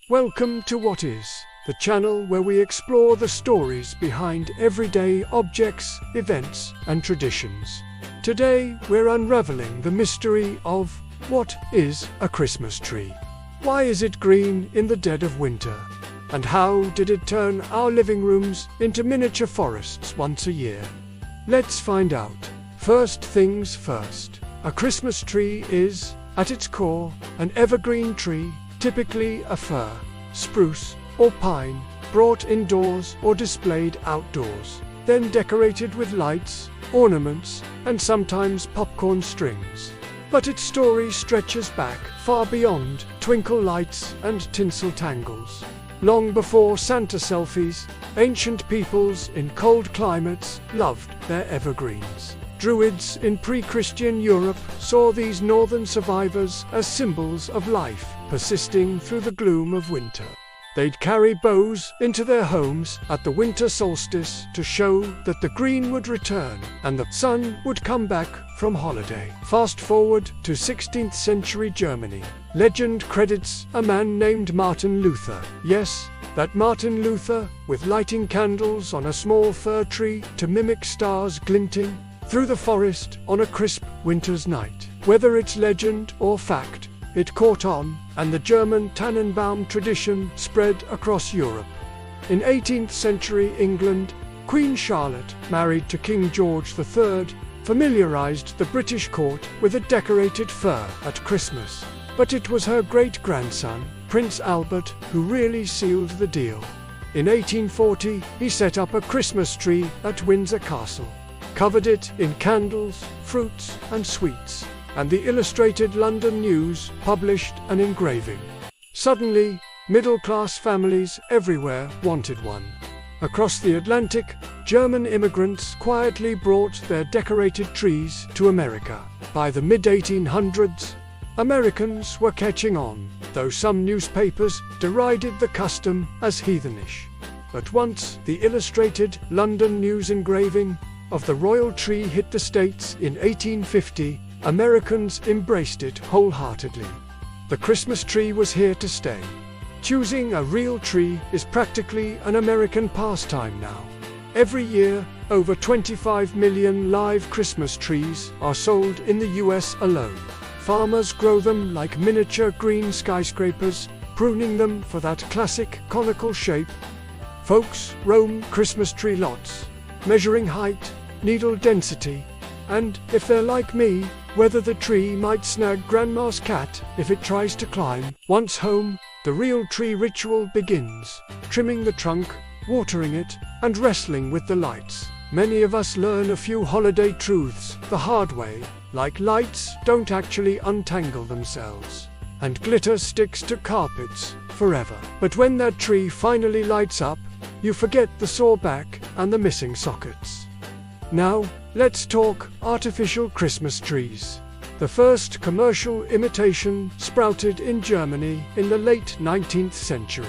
Welcome to What Is, the channel where we explore the stories behind everyday objects, events, and traditions. Today, we're unraveling the mystery of what is a Christmas tree? Why is it green in the dead of winter? And how did it turn our living rooms into miniature forests once a year? Let's find out. First things first. A Christmas tree is, at its core, an evergreen tree, typically a fir, spruce, or pine, brought indoors or displayed outdoors, then decorated with lights, ornaments, and sometimes popcorn strings. But its story stretches back far beyond twinkle lights and tinsel tangles. Long before Santa selfies, ancient peoples in cold climates loved their evergreens. Druids in pre-Christian Europe saw these northern survivors as symbols of life, persisting through the gloom of winter. They'd carry boughs into their homes at the winter solstice to show that the green would return and the sun would come back from holiday. Fast forward to 16th century Germany. Legend credits a man named Martin Luther. Yes, that Martin Luther, with lighting candles on a small fir tree to mimic stars glinting through the forest on a crisp winter's night. Whether it's legend or fact, it caught on, and the German Tannenbaum tradition spread across Europe. In 18th century England, Queen Charlotte, married to King George III, familiarized the British court with a decorated fir at Christmas. But it was her great-grandson, Prince Albert, who really sealed the deal. In 1840, he set up a Christmas tree at Windsor Castle, covered it in candles, fruits, and sweets, and the Illustrated London News published an engraving. Suddenly, middle-class families everywhere wanted one. Across the Atlantic, German immigrants quietly brought their decorated trees to America. By the mid-1800s, Americans were catching on, though some newspapers derided the custom as heathenish. But once the Illustrated London News engraving of the royal tree hit the States in 1850, Americans embraced it wholeheartedly. The Christmas tree was here to stay. Choosing a real tree is practically an American pastime now. Every year, over 25 million live Christmas trees are sold in the US alone. Farmers grow them like miniature green skyscrapers, pruning them for that classic conical shape. Folks roam Christmas tree lots, measuring height, needle density, and, if they're like me, whether the tree might snag Grandma's cat if it tries to climb. Once home, the real tree ritual begins, trimming the trunk, watering it, and wrestling with the lights. Many of us learn a few holiday truths the hard way, like lights don't actually untangle themselves, and glitter sticks to carpets forever. But when that tree finally lights up, you forget the sore back and the missing sockets. Now, let's talk artificial Christmas trees. The first commercial imitation sprouted in Germany in the late 19th century,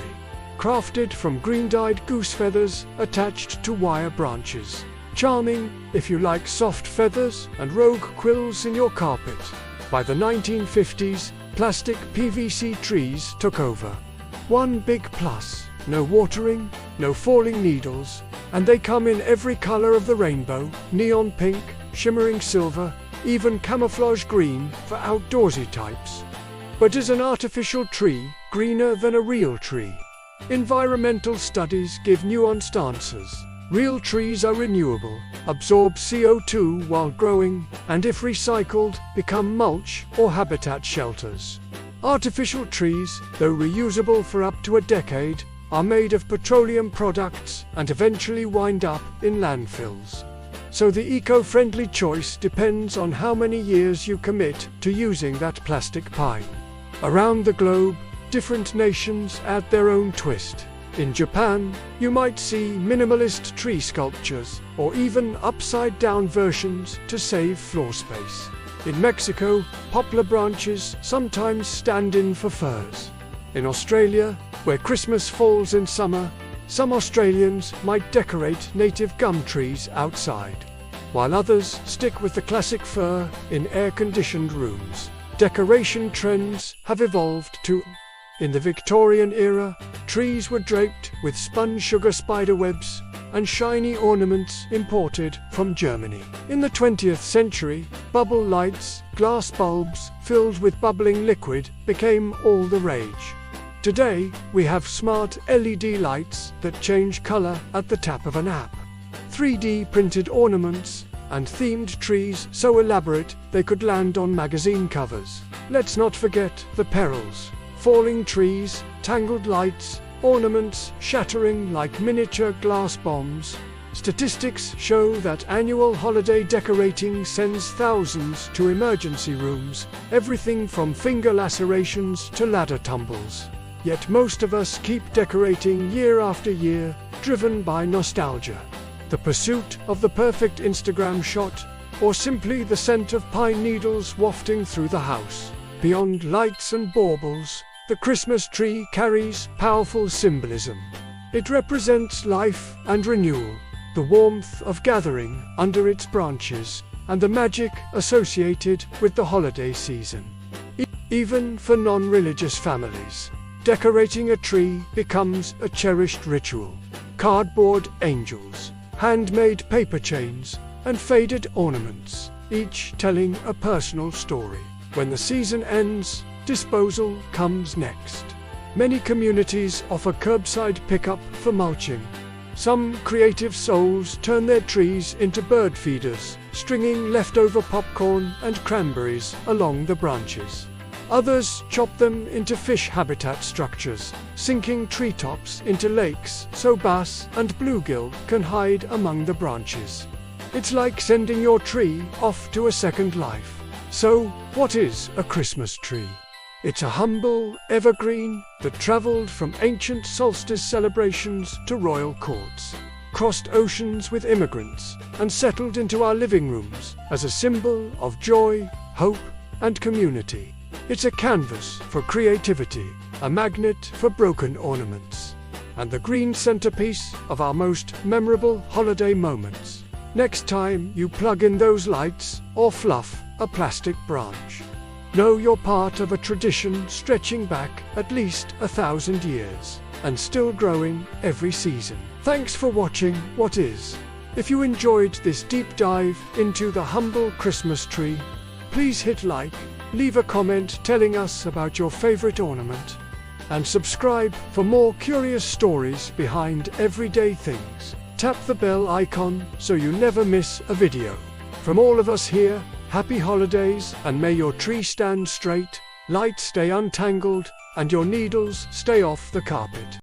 crafted from green-dyed goose feathers attached to wire branches. Charming if you like soft feathers and rogue quills in your carpet. By the 1950s, plastic PVC trees took over. One big plus: no watering, no falling needles, and they come in every color of the rainbow: neon pink, shimmering silver, even camouflage green for outdoorsy types. But is an artificial tree greener than a real tree? Environmental studies give nuanced answers. Real trees are renewable, absorb CO2 while growing, and if recycled, become mulch or habitat shelters. Artificial trees, though reusable for up to a decade, are made of petroleum products and eventually wind up in landfills. So the eco-friendly choice depends on how many years you commit to using that plastic pine. Around the globe, different nations add their own twist. In Japan, you might see minimalist tree sculptures, or even upside-down versions to save floor space. In Mexico, poplar branches sometimes stand in for firs. In Australia, where Christmas falls in summer, some Australians might decorate native gum trees outside, while others stick with the classic fir in air-conditioned rooms. Decoration trends have evolved to In the Victorian era, trees were draped with spun sugar spider webs and shiny ornaments imported from Germany. In the 20th century, bubble lights, glass bulbs filled with bubbling liquid, became all the rage. Today, we have smart LED lights that change color at the tap of an app. 3D printed ornaments and themed trees so elaborate they could land on magazine covers. Let's not forget the perils: falling trees, tangled lights, ornaments shattering like miniature glass bombs. Statistics show that annual holiday decorating sends thousands to emergency rooms, everything from finger lacerations to ladder tumbles. Yet most of us keep decorating year after year, driven by nostalgia. The pursuit of the perfect Instagram shot, or simply the scent of pine needles wafting through the house. Beyond lights and baubles, the Christmas tree carries powerful symbolism. It represents life and renewal, the warmth of gathering under its branches, and the magic associated with the holiday season. Even for non-religious families, decorating a tree becomes a cherished ritual. Cardboard angels, handmade paper chains, and faded ornaments, each telling a personal story. When the season ends, disposal comes next. Many communities offer curbside pickup for mulching. Some creative souls turn their trees into bird feeders, stringing leftover popcorn and cranberries along the branches. Others chop them into fish habitat structures, sinking treetops into lakes so bass and bluegill can hide among the branches. It's like sending your tree off to a second life. So, what is a Christmas tree? It's a humble evergreen that traveled from ancient solstice celebrations to royal courts, crossed oceans with immigrants, and settled into our living rooms as a symbol of joy, hope, and community. It's a canvas for creativity, a magnet for broken ornaments, and the green centerpiece of our most memorable holiday moments. Next time you plug in those lights or fluff a plastic branch, know you're part of a tradition stretching back at least 1,000 years and still growing every season. Thanks for watching What Is. If you enjoyed this deep dive into the humble Christmas tree, please hit like, leave a comment telling us about your favorite ornament, and subscribe for more curious stories behind everyday things. Tap the bell icon so you never miss a video. From all of us here, happy holidays, and may your tree stand straight, lights stay untangled, and your needles stay off the carpet.